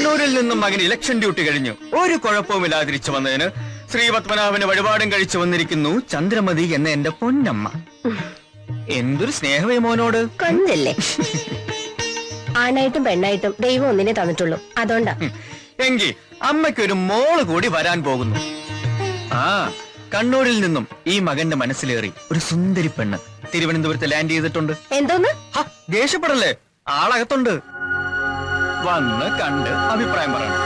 കണ്ണൂരിൽ നിന്നും മകൻ ഇലക്ഷൻ ഡ്യൂട്ടി കഴിഞ്ഞു ഒരു കുഴപ്പവുമില്ലാതെ തിരിച്ചു വന്നതിന് ശ്രീപത്മനാഭന് വഴിപാടും കഴിച്ചു വന്നിരിക്കുന്നു ചന്ദ്രമതി എന്ന എന്റെ പൊന്നമ്മ. എന്തൊരു സ്നേഹമേ മോനോട്. കൊഞ്ചല്ലേ. ആണായിട്ടും പെണ്ണായിട്ടും ദൈവം ഒന്നിനെ തന്നിട്ടുള്ളൂ, അതുകൊണ്ടാ. എങ്കി അമ്മയ്ക്കൊരു മോള് കൂടി വരാൻ പോകുന്നു. ആ, കണ്ണൂരിൽ നിന്നും ഈ മകന്റെ മനസ്സിലേറി ഒരു സുന്ദരി പെണ്ണ് തിരുവനന്തപുരത്ത് ലാൻഡ് ചെയ്തിട്ടുണ്ട്. എന്തോന്ന്? ദേഷ്യപ്പെടല്ലേ, ആളകത്തുണ്ട്. വന്ന് കണ്ട് അഭിപ്രായം പറയണം.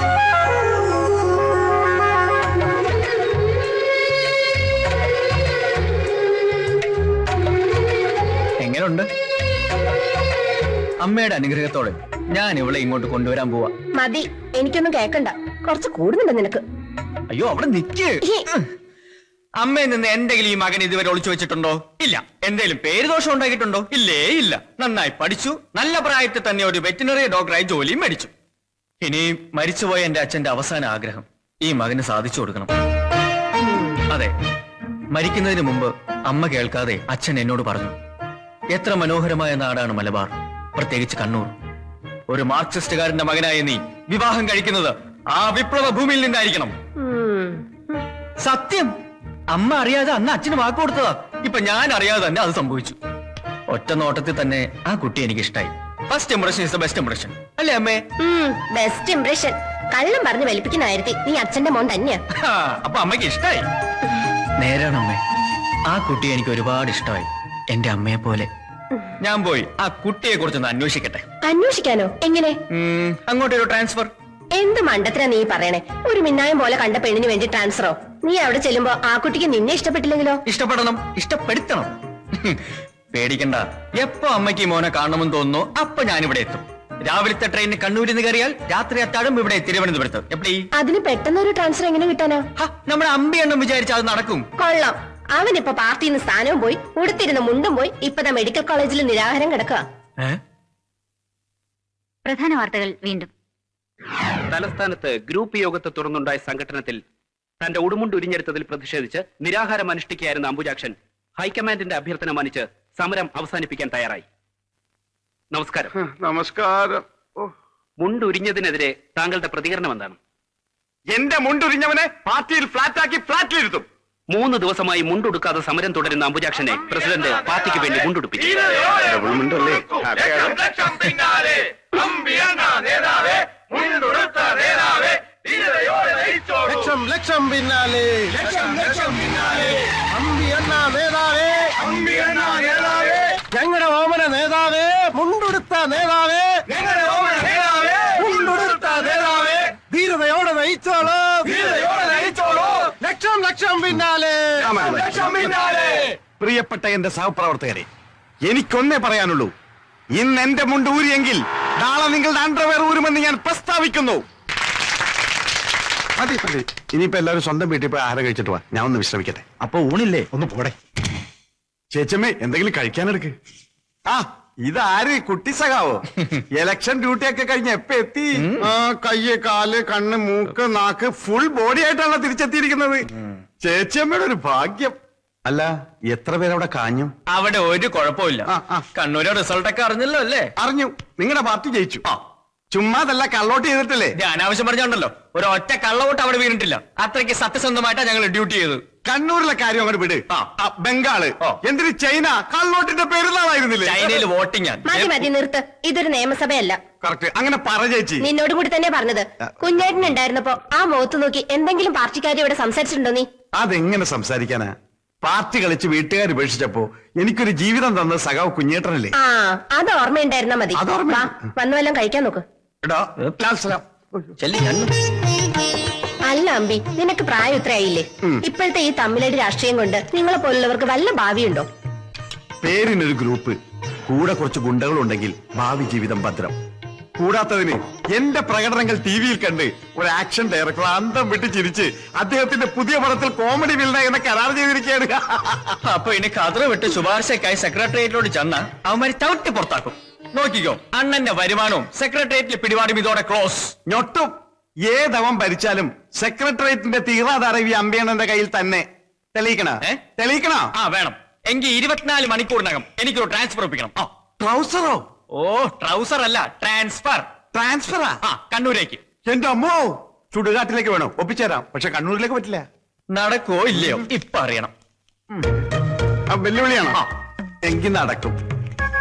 എങ്ങനെയുണ്ട്? അമ്മയുടെ അനുഗ്രഹത്തോടെ ഞാൻ ഇവളെ ഇങ്ങോട്ട് കൊണ്ടുവരാൻ പോവാ. മതി, എനിക്കൊന്നും കേക്കണ്ട. കുറച്ച് കൂടുന്നുണ്ട് നിനക്ക്. അയ്യോ, അവിടെ നിക്ക്. അമ്മയിൽ നിന്ന് എന്തെങ്കിലും ഈ മകൻ ഇതുവരെ ഒളിച്ചു വെച്ചിട്ടുണ്ടോ? ഇല്ല. എന്തെങ്കിലും പേര് ദോഷം ഉണ്ടാക്കിയിട്ടുണ്ടോ? ഇല്ലേ ഇല്ല. നന്നായി പഠിച്ചു, നല്ല പ്രായത്തിൽ തന്നെ ഒരു വെറ്റിനറി ഡോക്ടറായി ജോലിയും മേടിച്ചു. ഇനി മരിച്ചുപോയ എന്റെ അച്ഛന്റെ അവസാന ആഗ്രഹം ഈ മകന് സാധിച്ചു കൊടുക്കണം. അതെ, മരിക്കുന്നതിന് മുമ്പ് അമ്മ കേൾക്കാതെ അച്ഛൻ എന്നോട് പറഞ്ഞു, എത്ര മനോഹരമായ നാടാണ് മലബാർ, പ്രത്യേകിച്ച് കണ്ണൂർ. ഒരു മാർക്സിസ്റ്റുകാരന്റെ മകനായ നീ വിവാഹം കഴിക്കുന്നത് ആ വിപ്ലവ ഭൂമിയിൽ നിന്നായിരിക്കണം. സത്യം, അമ്മ അറിയാതെ അന്ന് അച്ഛന് വാക്ക് കൊടുത്തതാ. ഇപ്പൊ ഞാൻ അറിയാതെ തന്നെ അത് സംഭവിച്ചു. ഒറ്റ നോട്ടത്തിൽ തന്നെ ആ കുട്ടി എനിക്ക് ഇഷ്ടായി. First impression is the best impression, അല്ലേ അമ്മേ? Best impression. കള്ളം പറഞ്ഞ് വലിപ്പിക്കുന്ന കാര്യത്തിൽ നീ അച്ഛന്റെ മോൻ തന്നെയാ. അപ്പൊ അമ്മയ്ക്ക് ഇഷ്ടായി. നേരാണ് അമ്മേ, ആ കുട്ടി എനിക്ക് ഒരുപാട് ഇഷ്ടമായി, എന്റെ അമ്മയെ പോലെ. ഞാൻ പോയി ആ കുട്ടിയെ കുറിച്ചൊന്ന് അന്വേഷിക്കട്ടെ. അന്വേഷിക്കാനോ? എങ്ങനെ? അങ്ങോട്ടൊരു ട്രാൻസ്ഫർ. എന്ത് മണ്ടത്തിനാ നീ പറയണേ? ഒരു മിന്നായം പോലെ കണ്ട പെണ്ണിന് വേണ്ടി ട്രാൻസ്ഫറോ? നീ അവിടെ ചെല്ലുമ്പോ ആ കുട്ടിക്ക് നിന്നെ ഇഷ്ടപ്പെട്ടില്ലെങ്കിലോ? ഇഷ്ടപ്പെടണം, ഇഷ്ടപ്പെടുത്തണം. പേടിക്കണ്ട, എപ്പോ അമ്മയ്ക്ക് മോനെ കാണണമെന്ന് തോന്നുന്നു അപ്പൊ ഞാനിവിടെ എത്തും. രാവിലത്തെ ട്രെയിനിന് കണ്ണൂരിൽ നിന്ന് കയറിയാൽ രാത്രി അത്താഴം ഇവിടെ തിരുവനന്തപുരത്ത്. എപ്പടി? അതിന് പെട്ടെന്ന് ഒരു ട്രാൻസ്ഫർ എങ്ങനെ കിട്ടാനോ? നമ്മുടെ അമ്പിയെണ്ണം വിചാരിച്ചാൽ അത് നടക്കും. കൊള്ളാം. അവനിപ്പോ പാർട്ടിയിൽ നിന്ന് സ്ഥാനവും പോയി, ഉടുത്തിരുന്ന മുണ്ടും പോയി, ഇപ്പതാ മെഡിക്കൽ കോളേജിൽ നിരാഹാരം കിടക്കുക. പ്രധാന വാർത്തകൾ വീണ്ടും. തലസ്ഥാനത്ത് ഗ്രൂപ്പ് യോഗത്തെ തുടർന്നുണ്ടായ സംഘടനത്തിൽ തന്റെ ഉടുമുണ്ട് ഉരിഞ്ഞെടുത്തതിൽ പ്രതിഷേധിച്ച് നിരാഹാരം അനുഷ്ഠിക്കുകയായിരുന്ന അംബുജാക്ഷൻ ഹൈക്കമാൻഡിന്റെ അഭ്യർത്ഥന മാനിച്ച് സമരം അവസാനിപ്പിക്കാൻ തയ്യാറായി. നമസ്കാരം. നമസ്കാരം. മുണ്ടുരിഞ്ഞതിനെതിരെ താങ്കളുടെ പ്രതികരണം എന്താണ്? എന്റെ മുണ്ടുരിഞ്ഞവനെ പാർട്ടിയിൽ ഫ്ലാറ്റാക്കി ഫ്ലാറ്റിലിരുത്തും. 3 ദിവസമായി മുണ്ടുടുക്കാതെ സമരം തുടരുന്ന അംബുജാക്ഷനെ പ്രസിഡന്റ് പാർട്ടിക്ക് വേണ്ടി മുണ്ടുടുപ്പിച്ചു. ലക്ഷം പിന്നാലെ ഞങ്ങളുടെ ഓമന നേതാവേ, മുണ്ടുടുത്ത നേതാവേ, മുണ്ടുടുത്ത നേതാവേ, ധീരതയോടെ നയിച്ചോളൂ, ലക്ഷം ലക്ഷം പിന്നാലെ. പ്രിയപ്പെട്ട എന്റെ സഹപ്രവർത്തകരെ, എനിക്കൊന്നേ പറയാനുള്ളൂ. ഇന്ന് എന്റെ മുണ്ട് ഊരിയെങ്കിൽ നാളെ നിങ്ങളുടെ അണ്ടർവെയർ ഊരുമെന്ന് ഞാൻ പ്രസ്താവിക്കുന്നു. മതി മതി, ഇനിയിപ്പോ എല്ലാവരും സ്വന്തം വീട്ടിൽ പോയി ആഹാരം കഴിച്ചിട്ട് പോവാ. ഞാൻ ഒന്ന് വിശ്രമിക്കട്ടെ. അപ്പൊ ഊണില്ലേ? ഒന്ന് പോടെ. ചേച്ചമ്മേ, എന്തെങ്കിലും കഴിക്കാനെടുക്ക്. ആ, ഇതാര്? കുട്ടി സഖാവോ? ഇലക്ഷൻ ഡ്യൂട്ടിയൊക്കെ കഴിഞ്ഞ് എപ്പ എത്തി? കയ്യ്, കാല്, കണ്ണ്, മൂക്ക്, നാക്ക് ഫുൾ ബോഡി ആയിട്ടാണ് തിരിച്ചെത്തിയിരിക്കുന്നത്. ചേച്ചിയമ്മയുടെ ഒരു ഭാഗ്യം. അല്ല, എത്ര പേരവിടെ കാഞ്ഞു? അവിടെ ഒരു കുഴപ്പമില്ല. കണ്ണൂരെ റിസൾട്ട് ഒക്കെ അറിഞ്ഞല്ലോ അല്ലേ? അറിഞ്ഞു. നിങ്ങളുടെ പാർട്ടി ജയിച്ചു. ചുമ്മാതല്ല, കള്ളോട്ട് ചെയ്തിട്ടില്ലേ? അനാവശ്യം പറഞ്ഞോണ്ടല്ലോ, ഒരു ഒറ്റ കള്ളവോട്ട് അവിടെ വീണിട്ടില്ല. അത്രയ്ക്ക് സത്യസന്ധമായിട്ടാണ് ഞങ്ങൾ ഡ്യൂട്ടി ചെയ്തത്. കണ്ണൂരിലെ കാര്യം അങ്ങോട്ട് വിട്. ബംഗാള് എന്തിന് ചൈന കള്ളോട്ടിന്റെ പെരുന്നാളായിരുന്നില്ലേ? ചൈനയിൽ വോട്ടിംഗ്. മതി മതി, നിർത്ത്. ഇതൊരു നിയമസഭയല്ല. കറക്റ്റ്, അങ്ങനെ പറ ചേച്ചി. നിന്നോട് കൂടി തന്നെ പറഞ്ഞത്. കുഞ്ഞേട്ടൻ ഉണ്ടായിരുന്നപ്പോ ആ മുഖത്ത് നോക്കി എന്തെങ്കിലും പാർട്ടിക്കാരി ഇവിടെ സംസാരിച്ചിട്ടുണ്ടോ നീ? അതെങ്ങനെ സംസാരിക്കാനാ? പാർട്ടി കളിച്ച് വീട്ടുകാർ ഉപേക്ഷിച്ചപ്പോ എനിക്കൊരു ജീവിതം തന്ന സഖാവ് കുഞ്ഞേട്ടനല്ലേ? ആ, അത് ഓർമ്മയുണ്ടായിരുന്നാ മതി. വന്നു വല്ലതും കഴിക്കാൻ നോക്ക്. അല്ല അമ്പി, നിനക്ക് പ്രായം ഇത്രയായില്ലേ? ഇപ്പോഴത്തെ ഈ തമ്മിലടി രാഷ്ട്രീയം കൊണ്ട് നിങ്ങളെ പോലുള്ളവർക്ക് വല്ല ഭാവിയുണ്ടോ? പേരിനൊരു ഗ്രൂപ്പ്, കൂടെ കുറച്ച് ഗുണ്ടകളുണ്ടെങ്കിൽ ഭാവി ജീവിതം ഭദ്രം. കൂടാത്തതിന് എന്റെ പ്രകടനങ്ങൾ ടിവിയിൽ കണ്ട് ഒരു ആക്ഷൻ ഡയറക്ടർ അന്തം വിട്ട് ചിരിച്ച് അദ്ദേഹത്തിന്റെ പുതിയ പടത്തിൽ കോമഡി വില്ലൻ എന്ന കരാർ ചെയ്തിരിക്കുകയാണ്. അപ്പൊ ഇനി കതറ വിട്ട് ശുപാർശക്കായി സെക്രട്ടേറിയറ്റിലോട് ചെന്ന അവന്മാര് ചവിട്ടി പുറത്താക്കും. നോക്കിക്കോ, അണ്ണന്റെ വരുമാനവും സെക്രട്ടേറിയറ്റിൽ പിടിപാടും ഇതോടെ ക്ലോസ്. ഞൊട്ടും. ഏതവൻ ഭരിച്ചാലും സെക്രട്ടേറിയറ്റിന്റെ തീറാധാരവി അമ്പയണ്ണന്റെ കയ്യിൽ തന്നെ. തെളിയിക്കണോ? ആ, വേണം. എങ്കിൽ 24 മണിക്കൂറിനകം എനിക്കൊരു ട്രാൻസ്ഫർ ഒപ്പിക്കണം. ട്രൗസറോ? ഓ, ട്രൗസർ അല്ല, ട്രാൻസ്ഫർ. ട്രാൻസ്ഫറാ? കണ്ണൂരേക്ക്. എന്റെ അമ്മോ ചുടുകാട്ടിലേക്ക് വേണം ഒപ്പിച്ചേരാം, പക്ഷെ കണ്ണൂരിലേക്ക് പറ്റില്ല. നടക്കോ ഇല്ലയോ ഇപ്പൊ അറിയണം. വെല്ലുവിളിയാണോ? എങ്കിൽ നടക്കും.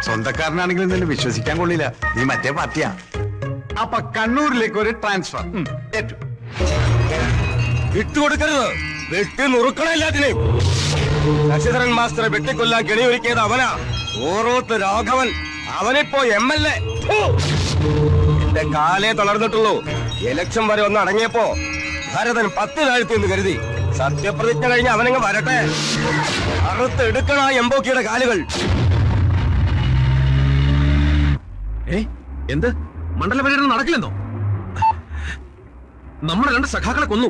സ്വന്തക്കാരനാണെങ്കിലും നിന്നെ വിശ്വസിക്കാൻ കൊള്ളില്ല, നീ മറ്റേ പാർട്ടിയാ. അപ്പൊ കണ്ണൂരിലേക്ക് ഒരു ട്രാൻസ്ഫർ ഏറ്റു. വിട്ടുകൊടുക്കരുത്, വെട്ടി നുറുക്കണം എല്ലാത്തിനെയും. ശശിധരൻ മാസ്റ്ററെ വെട്ടിക്കൊല്ലാൻ കെണിയൊരുക്കിയത് അവനാ, ഓരോത്ത് രാഘവൻ. അവനിപ്പോ MLA. എന്റെ കാലേ തളർന്നിട്ടുള്ളൂ. ഇലക്ഷൻ വരെ ഒന്ന് അടങ്ങിയപ്പോ ഭരതൻ 10 താഴ്ത്തി എന്ന് കരുതി. സത്യപ്രതിജ്ഞ കഴിഞ്ഞ് അവനങ്ങ് വരട്ടെ. അറുത്തെടുക്കണ എംബോക്കിയുടെ കാലുകൾ. എന്ത് മണ്ഡല പര്യടനം നടക്കില്ലെന്നോ? നമ്മുടെ 2 സഖാക്കളെ കൊന്നു.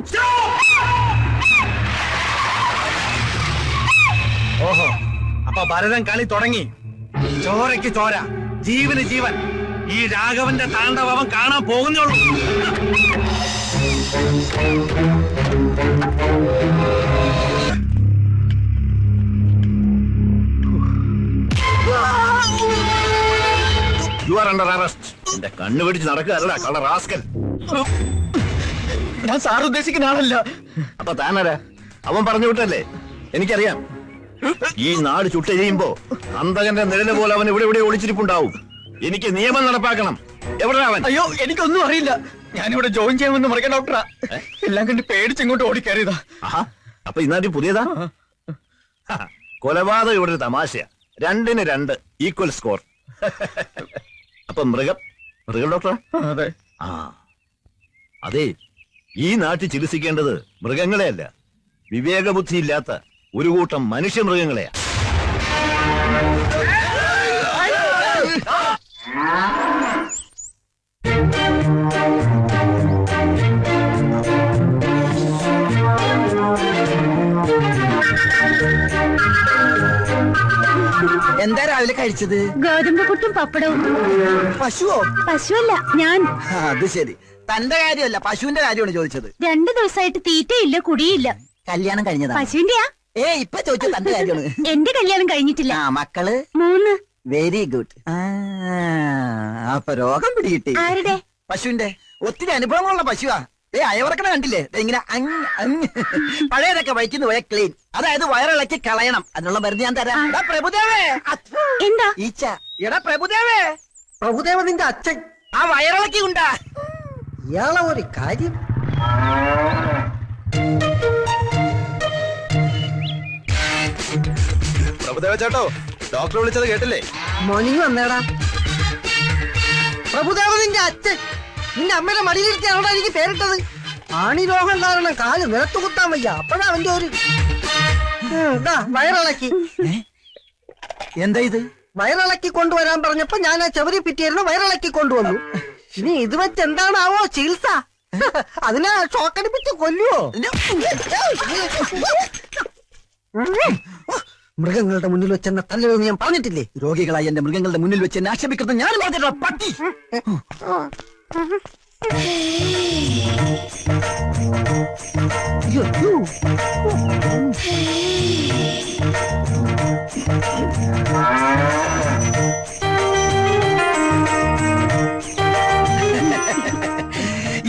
ഓഹോ, അപ്പൊ ഭരതൻ കളി തുടങ്ങി. ചോരയ്ക്ക് ചോര, ജീവന് ജീവൻ. ഈ രാഘവന്റെ താണ്ഡവം കാണാൻ പോകുന്നുള്ളൂ. You are under arrest. എന്റെ കണ്ണു പിടിച്ച് നടക്കുകയല്ല കള്ള റാസ്കൽ. ഞാൻ സാർ ഉദ്ദേശിക്കുന്ന ആളല്ല. അപ്പൊ താനരാ? അവൻ പറഞ്ഞു വിട്ടല്ലേ? എനിക്കറിയാം. ഈ നാട് ചുട്ടെരിയുമ്പോ അന്തകന്റെ നിഴല് പോലെ അവൻ ഇവിടെ ഒളിച്ചിരിപ്പുണ്ടാവും. എനിക്ക് നിയമം നടപ്പാക്കണം. എവിടെ അവൻ? അയ്യോ എനിക്കൊന്നും അറിയില്ല. ഞാനിവിടെ ജോയിൻ ചെയ്യാമെന്ന് മറിയ ഡോക്ടറാ. എല്ലാം കണ്ട് പേടിച്ച് ഇങ്ങോട്ട് ഓടിക്കയറിയതാ. ആഹാ, അപ്പൊ ഇന്നാട്ടി പുതിയതാ? കൊലപാതകം ഇവിടെ ഒരു തമാശയാ. 2-ന് 2 ഈക്വൽ സ്കോർ. അപ്പൊ മൃഗം ഡോക്ടറാ? അതെ. ആ അതെ, ഈ നാട്ടിൽ ചികിത്സിക്കേണ്ടത് മൃഗങ്ങളെയല്ല, വിവേകബുദ്ധി ഇല്ലാത്ത ഒരു കൂട്ടം മനുഷ്യ മൃഗങ്ങളെയാ. എന്താ രാവിലെ കഴിച്ചത്? ഗോതമ്പ് പുട്ടും പപ്പടവും. പശുവോ? പശുവല്ല, ഞാൻ. അത് ശരി, തന്റെ കാര്യമല്ല പശുവിന്റെ കാര്യമാണ് ചോദിച്ചത്. 2 ദിവസമായിട്ട് തീറ്റയില്ല കുടിയില്ല. കല്യാണം കഴിഞ്ഞതാ? പശുവിന്റെയാ? ഇപ്പൊ ചോദിച്ചത് തന്റെ കാര്യമാണ്. എന്റെ കല്യാണം കഴിഞ്ഞിട്ടില്ല. മക്കള്? 3. Very good. അപ്പൊ രോഗം പിടികിട്ടി. ആരുടെ? പശുവിന്റെ. ഒത്തിരി അനുഭവങ്ങളുള്ള പശുവാ. അയവറക്കണ കണ്ടില്ലേ? ഇങ്ങനെ പഴയതൊക്കെ വയറ്റിന്ന് പോയ ക്ലീൻ, അതായത് വയറിളക്കി കളയണം. അതിനുള്ള മരുന്ന് ഞാൻ തരാം. പ്രഭുദേവേ. എന്താ? ഈച്ച. എടാ പ്രഭുദേവേ. പ്രഭുദേവ നിന്റെ അച്ഛൻ ആ വയറിളക്കി ഉണ്ടാ. ഇയാളെ ഒരു കാര്യം. പ്രഭുദേവ ചേട്ടോ, ഡോക്ടർ വിളിച്ചത് കേട്ടില്ലേ? മോർണിംഗ് വന്നേടാ. പ്രഭുദേവ നിന്റെ അച്ഛൻ നിന്റെ അമ്മയുടെ മടിയിലിരുത്തിയാണോടാ എനിക്ക് പേരിട്ടത്. ആണി രോഗം കാരണം കാല് നിലത്ത് കുത്താൻ വയ്യ. അപ്പഴാ അവന്റെ ഒരു വയറിളക്കി. എന്താ ഇത്? വയറിളക്കി കൊണ്ടുവരാൻ പറഞ്ഞപ്പോ ഞാൻ ആ ചെവരി പിറ്റിയായിരുന്നു, വയറിളക്കി കൊണ്ടുവന്നു. ഇനി ഇത് വെച്ച് എന്താണാവോ ചികിത്സ? അതിനെ ഷോക്കടിപ്പിച്ച് കൊല്ലുവോ? മൃഗങ്ങളുടെ മുന്നിൽ വെച്ച് എന്നെ തല്ലരുതെന്ന് ഞാൻ പറഞ്ഞിട്ടില്ലേ? രോഗികളായി എന്റെ മൃഗങ്ങളുടെ മുന്നിൽ വെച്ച് എന്നെ ആക്ഷേപിക്കുന്നത് ഞാൻ പറഞ്ഞിട്ടുള്ള പട്ടി.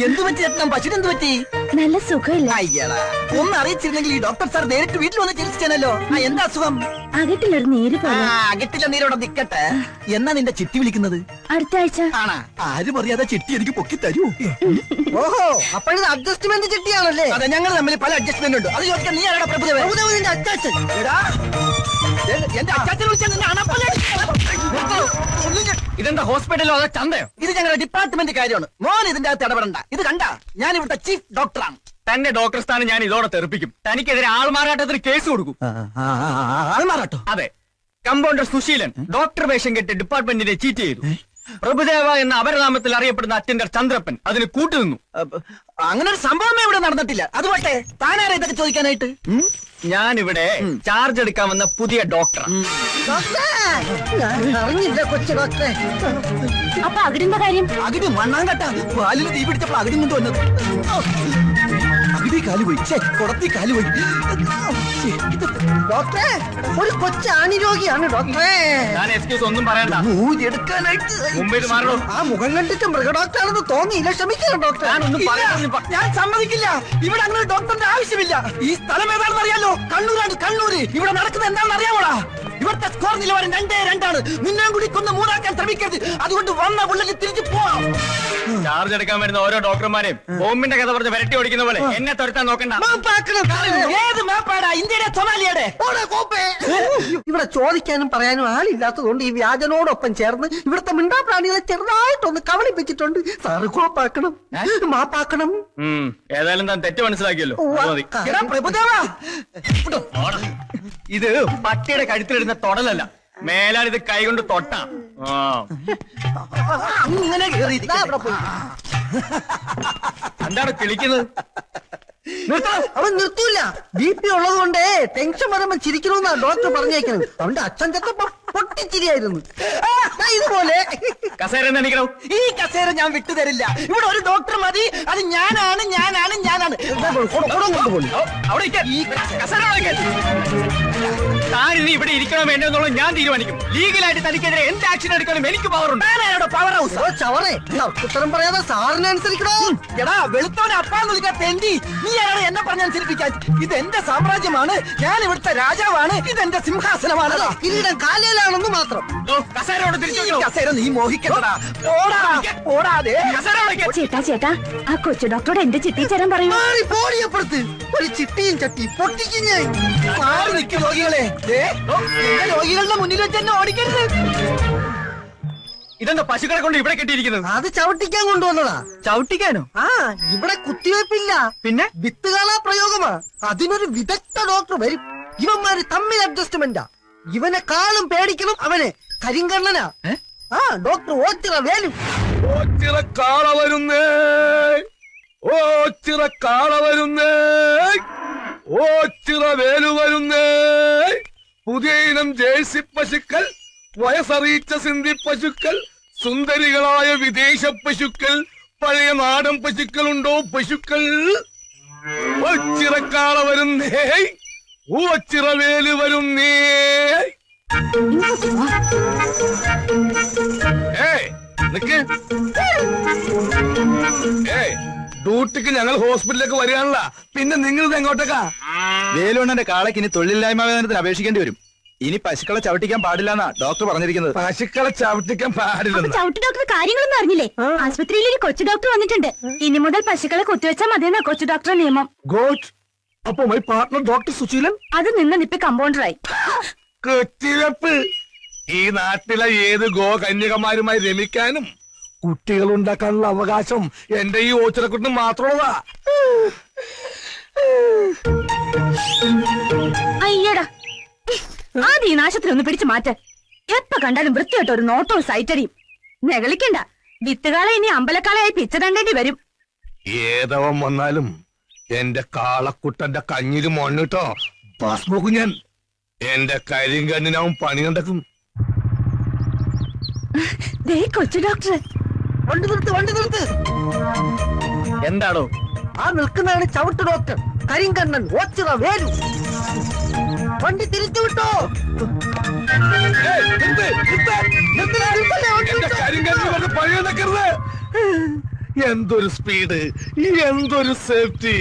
എന്തു പറ്റി ചേട്ടൻ? പശുവിനെന്ത് പറ്റി? നല്ല സുഖമില്ല. അയ്യടാ, ഒന്ന് അറിയിച്ചിരുന്നെങ്കിൽ ഈ ഡോക്ടർ സാർ നേരിട്ട് വീട്ടിൽ വന്ന് ചികിത്സിച്ചാനല്ലോ. എന്താ അസുഖം? അകട്ടിലൊരു നീര് പോലെ. അകട്ടില്ല നീരോടെ നിക്കട്ടെ. എന്നാ നിന്റെ ചിട്ടി വിളിക്കുന്നത്? അടുത്ത ആഴ്ച. ആണാ? ആരും അറിയാതെ ചിട്ടി എനിക്ക് പൊക്കി തരൂ. ഓഹോ, അപ്പോഴത് അഡ്ജസ്റ്റ്മെന്റ് ചിട്ടിയാണല്ലേ? അതെ, ഞങ്ങൾ തമ്മിൽ പല അഡ്ജസ്റ്റ്മെന്റ് ഉണ്ട്. അത് ചോദിക്കാൻ നീ ആരാടാ? പ്രഭുദേവ. പ്രഭുദേവന്റെ അച്ചാച്ചൻ. എന്റെ അച്ചാച്ചൻ വിളിച്ചാൽ നിന്നെ ഇതെന്താ ഹോസ്പിറ്റലോ അതോ ചന്തയോ? ഇത് ഞങ്ങളുടെ ഡിപ്പാർട്ട്മെന്റ് കാര്യമാണ്. മോൻ ഇതിന്റെ അകത്ത് ഇടപെടണ്ട. ഇത് കണ്ട, ഞാൻ ഇവിടുത്തെ ചീഫ് ഡോക്ടറാണ്. തന്നെ ഡോക്ടർ സ്ഥാനം ഞാൻ ഇതോടെ തെറിപ്പിക്കും. തനിക്കെതിരെ ആൾമാറാട്ടത്തിന് കേസ് കൊടുക്കും. ആൾമാറാട്ടോ? അതെ, കമ്പൗണ്ടർ സുശീലൻ ഡോക്ടർ വേഷം കെട്ടി ഡിപ്പാർട്ട്മെന്റിനെ ചീറ്റ് ചെയ്തു. പ്രഭുദേവ എന്ന അപരനാമത്തിൽ അറിയപ്പെടുന്ന അറ്റൻഡർ ചന്ദ്രപ്പൻ അതിന് കൂട്ടുനിന്നു. അങ്ങനെ ഒരു സംഭവമേ ഇവിടെ നടന്നിട്ടില്ല. അതുപോട്ടെ, താനാരാ ഇതൊക്കെ ചോദിക്കാനായിട്ട്? ഞാനിവിടെ ചാർജ് എടുക്കാൻ വന്ന പുതിയ ഡോക്ടർ. അറിഞ്ഞില്ല കൊച്ചു ഡോക്ടറെ. അപ്പൊ അകിടിന്റെ കാര്യം? അകിട് മണ്ണാൻ കട്ട പാലിന് തീ പിടിച്ചപ്പോൾ അകിടും കൊണ്ട് വന്നത്. ഇതിൽ കാല് പോയി കുടത്തി കാല് പോയി. ഡോക്ടറെ ഒരു കൊച്ചാണി രോഗിയാണ് ഡോക്ടറെ. ഞാൻ എക്സ്ക്യൂസ് ഒന്നും പറയണ്ട. ഊരിയെടുക്കാനായിട്ട് മുമ്പിൽ മാറണോ? ആ മുഖം കണ്ടിട്ട് മൃഗഡോക്ടറാണെന്ന് തോന്നിയില്ല. ക്ഷമിക്കണം ഡോക്ടർ. ഞാൻ സമ്മതിക്കില്ല. ഇവിടെ അങ്ങനെ ഡോക്ടറിന്റെ ആവശ്യമില്ല. ഈ സ്ഥലം ഏതാണെന്ന് അറിയാലോ? കണ്ണൂരാണ്. കണ്ണൂര്. ഇവിടെ നടക്കുന്നത് എന്താണെന്ന് അറിയാമോടാ? ഇവിടുത്തെ സ്കോർ നിലവാരം 2-2. നിന്നെ കൂടി കൊന്ന് 3 ശ്രമിക്കരുത്. അതുകൊണ്ട് വന്ന പുള്ളിക്ക് തിരിച്ചു പോവാം. ചാർജ് എടുക്കാൻ വരുന്ന ഓരോ ഡോക്ടർമാരെയും ബോംബിന്റെ കഥ പറഞ്ഞ് വരട്ടി ഓടിക്കുന്ന പോലെ എന്നെ തുരത്താൻ നോക്കണ്ട. ഏത് മാപ്പാടാ? ഇന്ത്യയുടെ സൊമാലിയുടെ? ഇവിടെ ചോദിക്കാനും പറയാനും ആളില്ലാത്തതുകൊണ്ട് ഈ വ്യാജനോടൊപ്പം ചേർന്ന് ഇവിടുത്തെ മിണ്ടാപ്രാണികളെ ചെറുതായിട്ടൊന്ന് കവളിപ്പിച്ചിട്ടുണ്ട്. സാറ് കോപ്പാക്കണം, മാപ്പാക്കണം. ഏതായാലും താൻ തെറ്റ് മനസ്സിലാക്കിയല്ലോ. അത് മതി. എടാ പ്രഭുദേവാ, ഇത് പട്ടിയുടെ കഴുത്തിലിടുന്ന തൊടലല്ല. മേലാൽ ഇത് കൈകൊണ്ട് തൊട്ടാ. ഇങ്ങനെ എന്താണ് കിളിക്കുന്നത്? അവൻ നിർത്തൂല. BP ഉള്ളത് കൊണ്ട് ടെൻഷൻ വരുമ്പോ ചിരിക്കണമെന്നാ ഡോക്ടർ പറഞ്ഞേക്കുന്നത്. അവന്റെ അച്ഛൻ ചെത്തപ്പോ പൊട്ടിച്ചിരിയായിരുന്നു. ഇതുപോലെ കസേര എണീക്കണോ? ഈ കസേര ഞാൻ വിട്ടുതരില്ല. ഇവിടെ ഒരു ഡോക്ടർ മതി. അത് ഞാനാണ്. താൻ ഇനി ഇവിടെ ഇരിക്കണോ വേണ്ടോ എന്നുള്ളത് ഞാൻ തീരുമാനിക്കും. ലീഗലായിട്ട് തനിക്കെതിരെ എന്ത് ആക്ഷൻ എടുക്കാനും എനിക്ക് പവറുണ്ട്. Power house ചവറേ. ഉത്തരം പറയാതെ സാറിനെ അനുസരിക്കണോ? എടാ വെളുത്തവനെ അപ്പാന്ന് വിളിക്കാൻ തെണ്ടി. നീ ആരാണ് എന്നെ പറഞ്ഞനുസരിപ്പിക്കാൻ? ഇത് എന്റെ സാമ്രാജ്യമാണ്. ഞാൻ ഇവിടുത്തെ രാജാവാണ്. ഇതെന്റെ സിംഹാസനമാണ്. കിരീടം കാലയിലാണെന്ന് മാത്രം. കസേരയോട് തിരിച്ചു കസേര നീ മോഹിക്കണടാ. ഓടാതെ ചേട്ടാ ആ കൊച്ചു ഡോക്ടറോട് എന്റെ ചിട്ടി ചേരാൻ പറയൂ. പോടിയപ്പുറത്ത് ഒരു ചിട്ടിയും ചട്ടി പൊട്ടിക്കും ഞാൻ. മാറി നിൽക്കും രോഗികളെ. എന്റെ രോഗികളുടെ മുന്നിൽ വെച്ച് എന്നെ ഓടിക്കരുത്. ഇതെന്താ പശുക്കളെ കൊണ്ട് ഇവിടെ കെട്ടിയിരിക്കുന്നത്? അത് ചവിട്ടിക്കാൻ കൊണ്ടുവന്നതാ. ചവിട്ടിക്കാനോ? ഇവിടെ കുത്തിവെപ്പില്ല. പിന്നെ വിത്തുകാളാ പ്രയോഗമാ. അതിനൊരു വിദഗ്ധ ഡോക്ടർ വരും. ഇവന്മാര് തമ്മിൽ അഡ്ജസ്റ്റ്മെന്റാ. ഇവനെക്കാളും പേടിക്കണം അവനെ. കരിങ്കണ്ണനാ. ഡോക്ടർ ഓച്ചിറ വേലു. ഓച്ചിറക്കാള വരുന്നേ, ഓച്ചിറക്കാള വരുന്നേ, ഓച്ചിറ വേലു വരുന്നേ. പുതിയ ഇനം ജേഴ്സി പശുക്കൾ, വയസ്സറിയിച്ച സിന്ധി പശുക്കൾ, സുന്ദരികളായ വിദേശ പശുക്കൾ, പഴയ നാടൻ പശുക്കളുണ്ടോ പശുക്കൾ? ഓച്ചിറക്കാള വരുന്നേ, ഓച്ചിറ വേലു വരുന്നേ. നിക്ക്. ഡ്യൂട്ടിക്ക് ഞങ്ങൾ ഹോസ്പിറ്റലിലേക്ക് വരികയാണല്ല. പിന്നെ നിങ്ങൾ ഇത് എങ്ങോട്ടേക്കാ? വേലുണ്ണന്റെ കാളയ്ക്ക് ഇനി തൊഴിലില്ലായ്മ വേതനത്തിന് അപേക്ഷിക്കേണ്ടി വരും. ഇനി പശുക്കളെ ചവിട്ടിക്കാൻ പാടില്ലെന്നാ ഡോക്ടർ പറഞ്ഞിരിക്കുന്നത്. പശുക്കളെ ചവിട്ടിക്കാൻ പാടില്ല. ചവിട്ട് ഡോക്ടർ കാര്യങ്ങളൊന്നും അറിഞ്ഞില്ലേ? ആശുപത്രിയിൽ ഒരു കൊച്ചു ഡോക്ടർ വന്നിട്ടുണ്ട്. ഇനി മുതൽ പശുക്കളെ കുത്തിവെച്ചാൽ മതിയെന്നാ കൊച്ചു ഡോക്ടറെ നിയമം. ഗോഡ്. അപ്പൊ മൈ പാർട്ണർ ഡോക്ടർ സുശീലൻ അത് നിന്ന് നിപ്പി കമ്പൗണ്ടറായി. കുത്തിവെപ്പ്. ഈ നാട്ടിലെ ഏത് കന്യകമാരുമായി രമിക്കാനും കുട്ടികൾ ഉണ്ടാക്കാനുള്ള അവകാശം എന്റെ ഈ ഓച്ചിറക്കുട്ടിന് മാത്രമുള്ളതാ. അയ്യടാ, ആദ്യം ഈ നാശത്തിലൊന്ന് പിടിച്ചു മാറ്റ. എപ്പ കണ്ടാലും വൃത്തിയായിട്ട് ഒരു നോട്ടവും സൈറ്റടിയും. നെകളിക്കണ്ട. വിത്തുകാളെ ഇനി അമ്പലക്കാളയായി പിച്ച തണ്ടേണ്ടി വരും. ഏതവൻ വന്നാലും എന്റെ കാളക്കുട്ടന്റെ കഞ്ഞില് മണ്ണിട്ടോ ഭസ്മോക്കും ഞാൻ. എന്റെ കരിങ്കണ്ണിനാവും പണി കണ്ടെക്കും. ദേ കൊച്ചു ഡോക്ടർ. വണ്ടി നിർത്ത്. എന്താണോ ആ നിൽക്കുന്നതാണ് ചവിട്ട് ഡോക്ടർ കരിങ്കണ്ണൻ ഓച്ചിറ വേലു. വണ്ടി തിരിച്ചു വിട്ടോ. എന്തൊരു സ്പീഡ്, എന്തൊരു സേഫ്റ്റി.